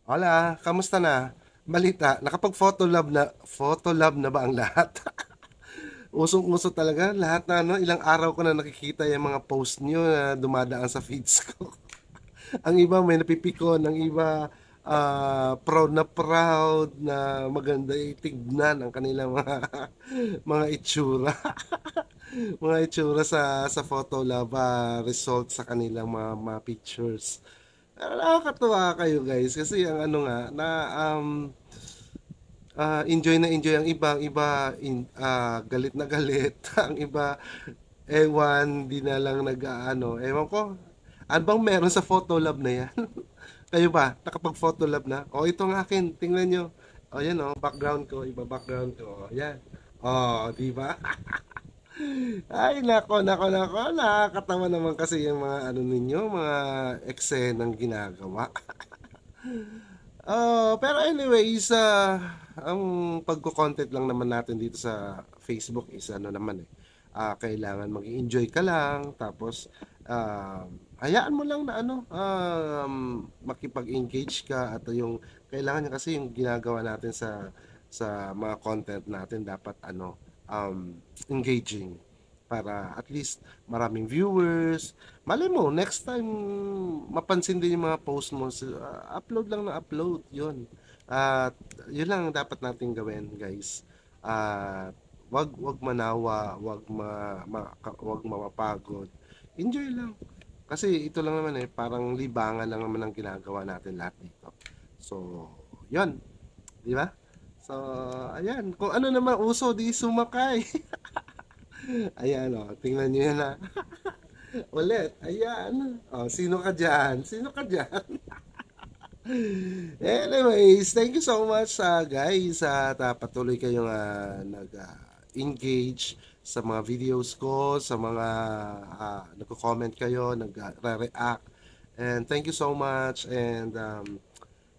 Hola, kamusta na? Balita, photo lab na ba ang lahat? Usong-uso talaga, lahat na ano, ilang araw ko na nakikita yung mga post niyo na dumadaan sa feeds ko. Ang iba may napipikon, ang iba proud na maganda itignan ang kanilang mga mga itsura, mga itsura sa photo lab result sa kanilang mga pictures. Nakakatuwa kayo guys kasi ang ano nga na enjoy na enjoy ang iba galit na galit, ang iba ewan, di na lang nag-aano, ewan ko. Ano bang meron sa photo lab na yan? Kayo ba? Nakapag-photo lab na? O, ito ang akin. Tingnan nyo. O, yan o. Background ko. Iba background ko. O, yan. O, di ba? Ay, nako, nako, nako. Nakakatawa naman kasi yung mga ano ninyo, mga eksenang ginagawa. Pero anyways, ang pagko-content lang naman natin dito sa Facebook is ano naman kailangan mag-enjoy ka lang, tapos hayaan mo lang na ano, makipag-engage ka at yung kailangan niya kasi yung ginagawa natin sa mga content natin dapat ano, engaging para at least maraming viewers. Malay mo, next time mapansin din yung mga post mo. Upload lang na upload, yun. At yun lang ang dapat natin gawin, guys. At wag manawa, wag mapapagod. Enjoy lang. Kasi ito lang naman parang libangan lang naman ang ginagawa natin lahat dito. So, yun, di ba? So, ayan, kung ano naman uso, di sumakay. Ayan, tingnan niyo yan, ulit, ayan. Sino ka dyan? Sino ka dyan? Anyways, thank you so much, guys. At patuloy kayong nag-engage sa mga videos ko, sa mga nagko-comment kayo, nag-react. And thank you so much. And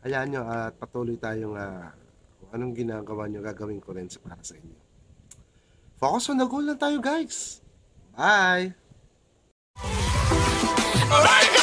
hayaan nyo at patuloy tayong kung anong ginagawa nyo, gagawin ko rin para sa inyo. Focus on the goal lang tayo, guys. Bye! Alright.